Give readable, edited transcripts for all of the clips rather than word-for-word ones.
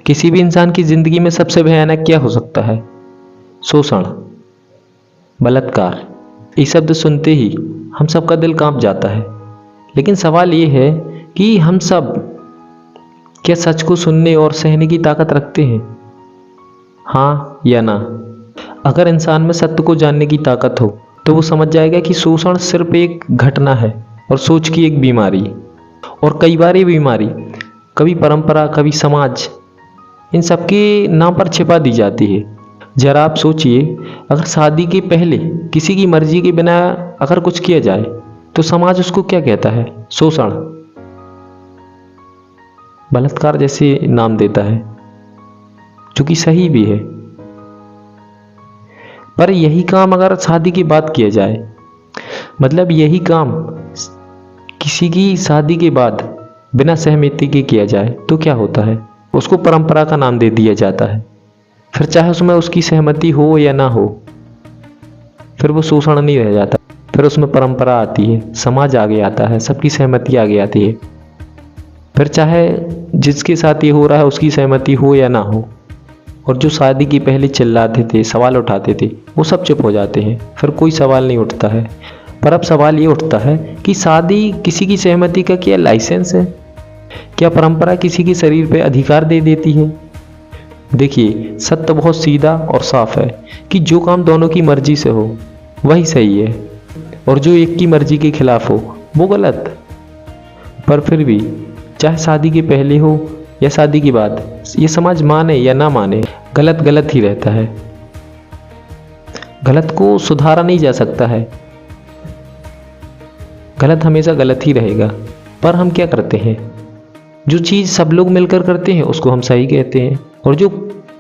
किसी भी इंसान की जिंदगी में सबसे भयानक क्या हो सकता है? शोषण, बलात्कार। ये शब्द सुनते ही हम सबका दिल कांप जाता है। लेकिन सवाल ये है कि हम सब क्या सच को सुनने और सहने की ताकत रखते हैं? हाँ या ना? अगर इंसान में सत्य को जानने की ताकत हो तो वो समझ जाएगा कि शोषण सिर्फ एक घटना है और सोच की एक बीमारी। और कई बार ये बीमारी कभी परंपरा, कभी समाज, इन सब के नाम पर छिपा दी जाती है। जरा आप सोचिए, अगर शादी के पहले किसी की मर्जी के बिना अगर कुछ किया जाए तो समाज उसको क्या कहता है? शोषण, बलात्कार जैसे नाम देता है, जो कि सही भी है। पर यही काम अगर शादी की बात किया जाए, मतलब यही काम किसी की शादी के बाद बिना सहमति के किया जाए तो क्या होता है? उसको परंपरा का नाम दे दिया जाता है। फिर चाहे उसमें उसकी सहमति हो या ना हो, फिर वो शोषण नहीं रह जाता। फिर उसमें परंपरा आती है, समाज आगे आता है, सबकी सहमति आगे आती है। फिर चाहे जिसके साथ ये हो रहा है उसकी सहमति हो या ना हो, और जो शादी की पहले चिल्लाते थे, सवाल उठाते थे, वो सब चुप हो जाते हैं। फिर कोई सवाल नहीं उठता है। पर अब सवाल ये उठता है कि शादी किसी की सहमति का क्या लाइसेंस है? क्या परंपरा किसी के शरीर पे अधिकार दे देती है? देखिए, सत्य बहुत सीधा और साफ है कि जो काम दोनों की मर्जी से हो वही सही है, और जो एक की मर्जी के खिलाफ हो वो गलत। पर फिर भी चाहे शादी के पहले हो या शादी के बाद, ये समाज माने या ना माने, गलत गलत ही रहता है। गलत को सुधारा नहीं जा सकता है, गलत हमेशा गलत ही रहेगा। पर हम क्या करते हैं? जो चीज़ सब लोग मिलकर करते हैं उसको हम सही कहते हैं, और जो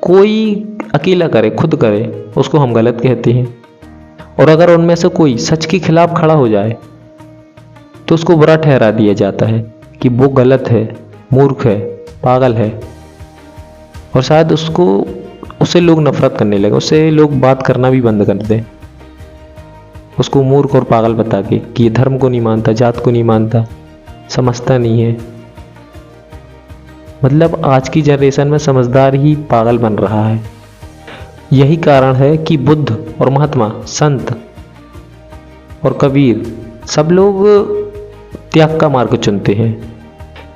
कोई अकेला करे, खुद करे, उसको हम गलत कहते हैं। और अगर उनमें से कोई सच के खिलाफ खड़ा हो जाए तो उसको बुरा ठहरा दिया जाता है कि वो गलत है, मूर्ख है, पागल है। और शायद उससे लोग नफरत करने लगे, उससे लोग बात करना भी बंद कर दें, उसको मूर्ख और पागल बता के कि ये धर्म को नहीं मानता, जात को नहीं मानता, समझता नहीं है। मतलब आज की जनरेशन में समझदार ही पागल बन रहा है। यही कारण है कि बुद्ध और महात्मा, संत और कबीर, सब लोग त्याग का मार्ग चुनते हैं,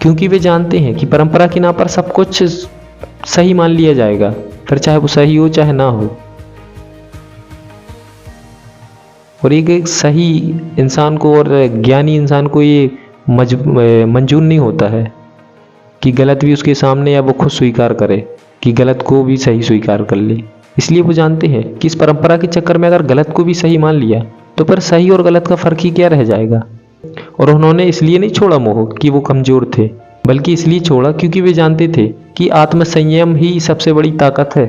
क्योंकि वे जानते हैं कि परंपरा के नाम पर सब कुछ सही मान लिया जाएगा, फिर चाहे वो सही हो चाहे ना हो। और एक सही इंसान को और ज्ञानी इंसान को ये मंजूर नहीं होता है कि गलत भी उसके सामने या वो खुद स्वीकार करे, कि गलत को भी सही स्वीकार कर ले। इसलिए वो जानते हैं कि इस परंपरा के चक्कर में अगर गलत को भी सही मान लिया तो फिर सही और गलत का फर्क ही क्या रह जाएगा। और उन्होंने इसलिए नहीं छोड़ा मोह कि वो कमजोर थे, बल्कि इसलिए छोड़ा क्योंकि वे जानते थे कि आत्मसंयम ही सबसे बड़ी ताकत है।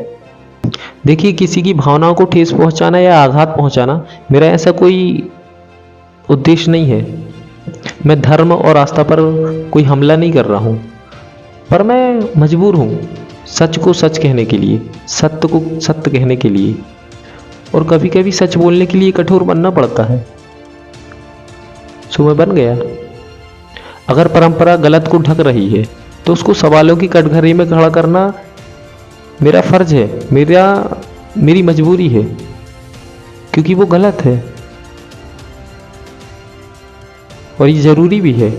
देखिए, किसी की भावनाओं को ठेस पहुंचाना या आघात पहुंचाना मेरा ऐसा कोई उद्देश्य नहीं है। मैं धर्म और आस्था पर कोई हमला नहीं कर रहा हूँ, पर मैं मजबूर हूँ सच को सच कहने के लिए, सत्य को सत्य कहने के लिए। और कभी कभी सच बोलने के लिए कठोर बनना पड़ता है। सो मैं बन गया। अगर परंपरा गलत को ढक रही है तो उसको सवालों की कटघरे में खड़ा करना मेरा फर्ज है, मेरी मजबूरी है, क्योंकि वो गलत है। और ये जरूरी भी है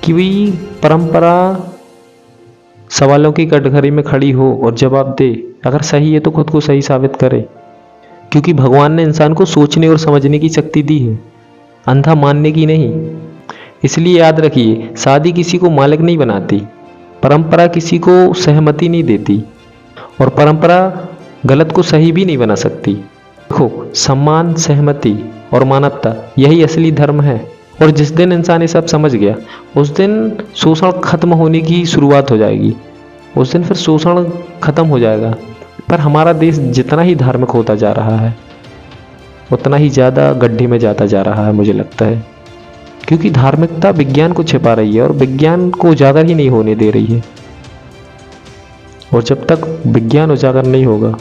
कि वही परंपरा सवालों की कटघरे में खड़ी हो और जवाब दे। अगर सही है तो खुद को सही साबित करे, क्योंकि भगवान ने इंसान को सोचने और समझने की शक्ति दी है, अंधा मानने की नहीं। इसलिए याद रखिए, शादी किसी को मालिक नहीं बनाती, परंपरा किसी को सहमति नहीं देती, और परंपरा गलत को सही भी नहीं बना सकती। देखो, सम्मान, सहमति और मानवता, यही असली धर्म है। और जिस दिन इंसान ये सब समझ गया, उस दिन शोषण खत्म होने की शुरुआत हो जाएगी। उस दिन फिर शोषण खत्म हो जाएगा। पर हमारा देश जितना ही धार्मिक होता जा रहा है उतना ही ज़्यादा गड्ढे में जाता जा रहा है, मुझे लगता है, क्योंकि धार्मिकता विज्ञान को छिपा रही है और विज्ञान को उजागर ही नहीं होने दे रही है। और जब तक विज्ञान उजागर नहीं होगा,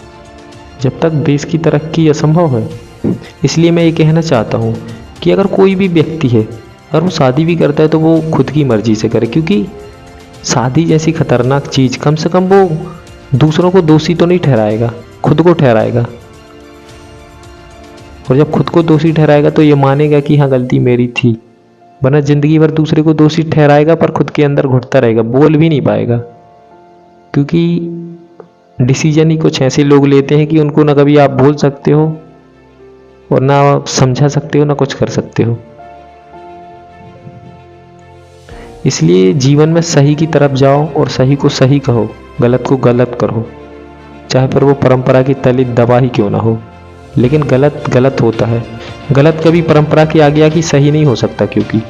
जब तक देश की तरक्की असंभव है। इसलिए मैं ये कहना चाहता हूँ कि अगर कोई भी व्यक्ति है, अगर वो शादी भी करता है तो वो खुद की मर्जी से करे, क्योंकि शादी जैसी खतरनाक चीज़, कम से कम वो दूसरों को दोषी तो नहीं ठहराएगा, खुद को ठहराएगा। और जब खुद को दोषी ठहराएगा तो ये मानेगा कि हाँ गलती मेरी थी, वरना ज़िंदगी भर दूसरे को दोषी ठहराएगा पर खुद के अंदर घुटता रहेगा, बोल भी नहीं पाएगा। क्योंकि डिसीजन ही कुछ ऐसे लोग लेते हैं कि उनको ना कभी आप बोल सकते हो और ना समझा सकते हो, ना कुछ कर सकते हो। इसलिए जीवन में सही की तरफ जाओ और सही को सही कहो, गलत को गलत करो, चाहे फिर वो परंपरा की तलित दबा ही क्यों ना हो। लेकिन गलत गलत होता है, गलत कभी परंपरा के आगे आके सही नहीं हो सकता, क्योंकि